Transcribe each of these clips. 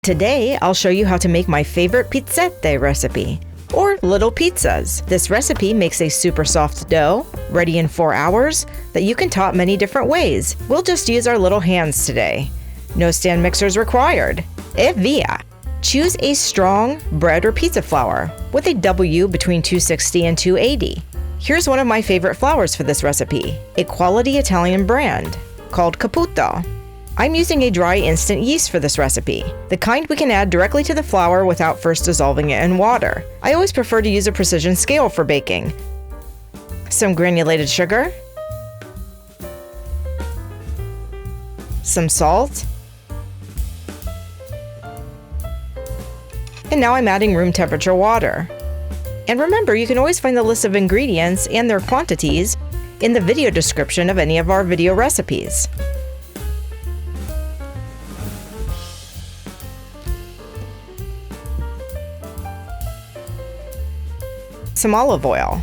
Today, I'll show you how to make my favorite pizzette recipe, or little pizzas. This recipe makes a super soft dough, ready in 4 hours, that you can top many different ways. We'll just use our little hands today. No stand mixers required. E via! Choose a strong bread or pizza flour with a W between 260 and 280. Here's one of my favorite flours for this recipe, a quality Italian brand called Caputo. I'm using a dry instant yeast for this recipe, the kind we can add directly to the flour without first dissolving it in water. I always prefer to use a precision scale for baking. Some granulated sugar, some salt, and now I'm adding room temperature water. And remember, you can always find the list of ingredients and their quantities in the video description of any of our video recipes. Some olive oil,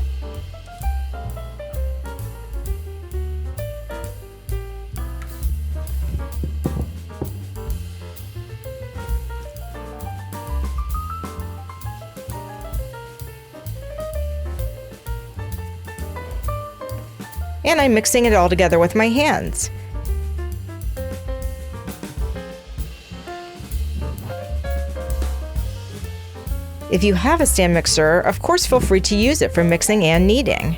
and I'm mixing it all together with my hands. If you have a stand mixer, of course feel free to use it for mixing and kneading.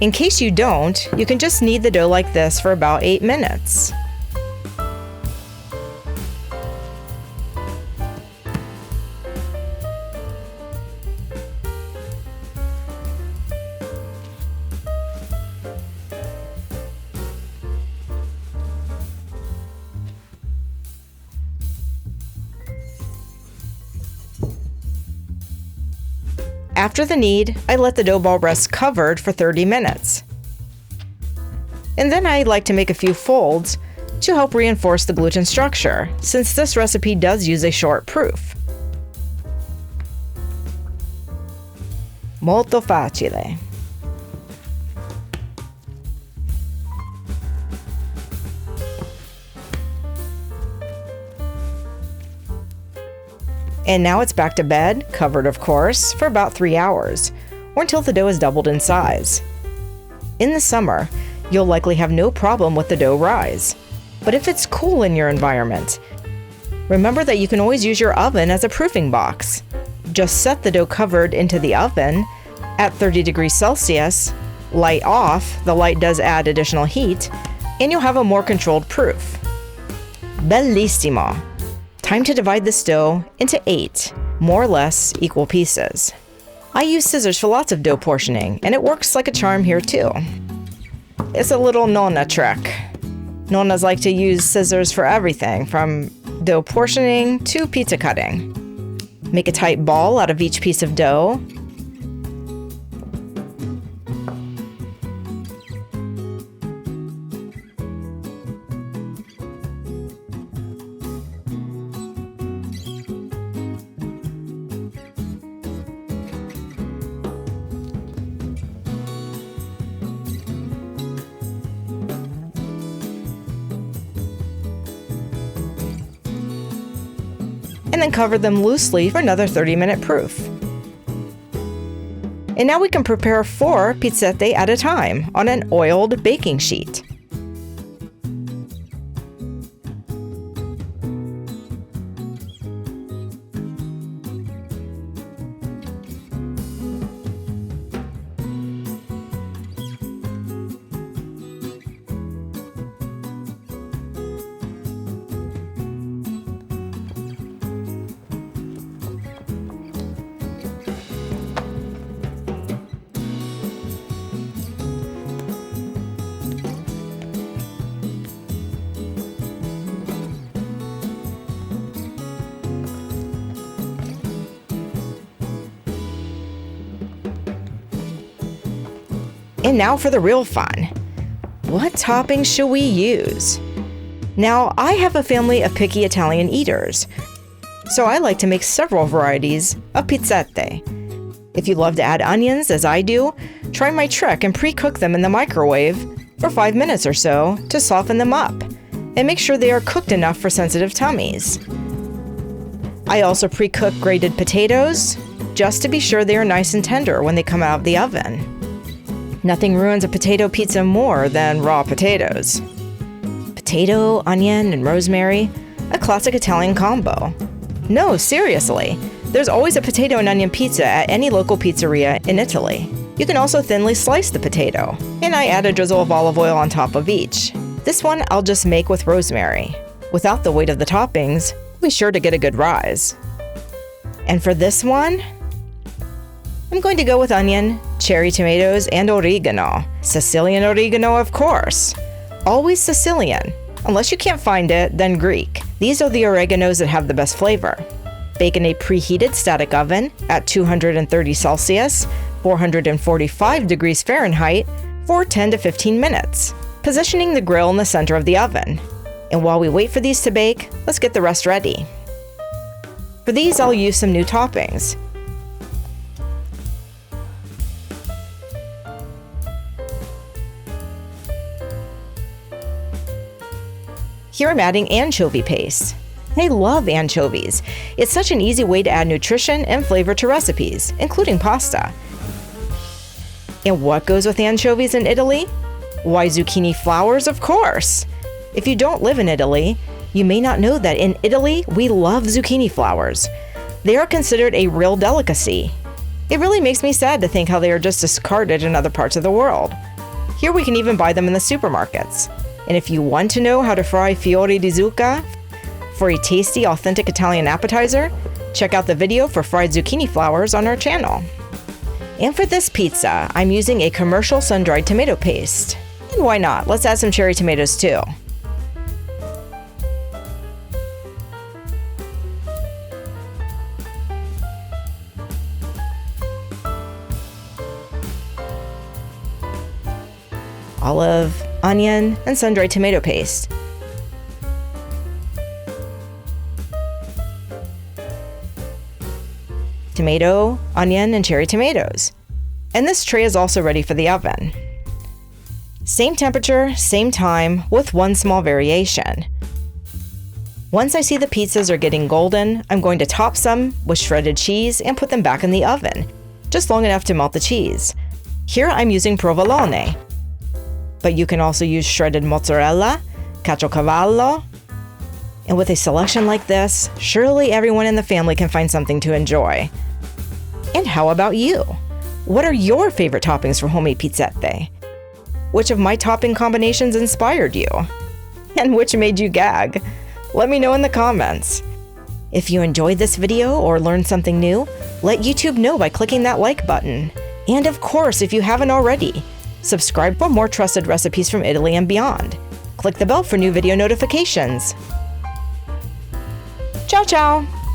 In case you don't, you can just knead the dough like this for about 8 minutes. After the knead, I let the dough ball rest covered for 30 minutes. And then I like to make a few folds to help reinforce the gluten structure, since this recipe does use a short proof. Molto facile. And now it's back to bed, covered of course, for about 3 hours, or until the dough is doubled in size. In the summer, you'll likely have no problem with the dough rise. But if it's cool in your environment, remember that you can always use your oven as a proofing box. Just set the dough covered into the oven at 30 degrees Celsius, light off, the light does add additional heat, and you'll have a more controlled proof. Bellissimo! Time to divide this dough into 8, more or less equal pieces. I use scissors for lots of dough portioning, and it works like a charm here too. It's a little nonna trick. Nonnas like to use scissors for everything, from dough portioning to pizza cutting. Make a tight ball out of each piece of dough. And then cover them loosely for another 30-minute proof. And now we can prepare 4 pizzette at a time on an oiled baking sheet. And now for the real fun. What toppings should we use? Now, I have a family of picky Italian eaters, so I like to make several varieties of pizzette. If you love to add onions, as I do, try my trick and pre-cook them in the microwave for 5 minutes or so to soften them up, and make sure they are cooked enough for sensitive tummies. I also pre-cook grated potatoes, just to be sure they are nice and tender when they come out of the oven. Nothing ruins a potato pizza more than raw potatoes. Potato, onion, and rosemary, a classic Italian combo. No, seriously, there's always a potato and onion pizza at any local pizzeria in Italy. You can also thinly slice the potato, and I add a drizzle of olive oil on top of each. This one I'll just make with rosemary. Without the weight of the toppings, be sure to get a good rise. And for this one, I'm going to go with onion, cherry tomatoes, and oregano. Sicilian oregano, of course. Always Sicilian. Unless you can't find it, then Greek. These are the oreganos that have the best flavor. Bake in a preheated static oven at 230 Celsius, 445 degrees Fahrenheit for 10 to 15 minutes, positioning the grill in the center of the oven. And while we wait for these to bake, let's get the rest ready. For these, I'll use some new toppings. Here I'm adding anchovy paste. I love anchovies. It's such an easy way to add nutrition and flavor to recipes, including pasta. And what goes with anchovies in Italy? Why, zucchini flowers, of course! If you don't live in Italy, you may not know that in Italy, we love zucchini flowers. They are considered a real delicacy. It really makes me sad to think how they are just discarded in other parts of the world. Here we can even buy them in the supermarkets. And if you want to know how to fry fiori di zucca for a tasty, authentic Italian appetizer, check out the video for fried zucchini flowers on our channel. And for this pizza, I'm using a commercial sun-dried tomato paste. And why not? Let's add some cherry tomatoes too. Olive, onion, and sun-dried tomato paste. Tomato, onion, and cherry tomatoes. And this tray is also ready for the oven. Same temperature, same time, with one small variation. Once I see the pizzas are getting golden, I'm going to top some with shredded cheese and put them back in the oven, just long enough to melt the cheese. Here I'm using provolone, but you can also use shredded mozzarella, caciocavallo, and with a selection like this, surely everyone in the family can find something to enjoy. And how about you? What are your favorite toppings for homemade pizzette? Which of my topping combinations inspired you? And which made you gag? Let me know in the comments. If you enjoyed this video or learned something new, let YouTube know by clicking that like button. And of course, if you haven't already, subscribe for more trusted recipes from Italy and beyond. Click the bell for new video notifications. Ciao, ciao!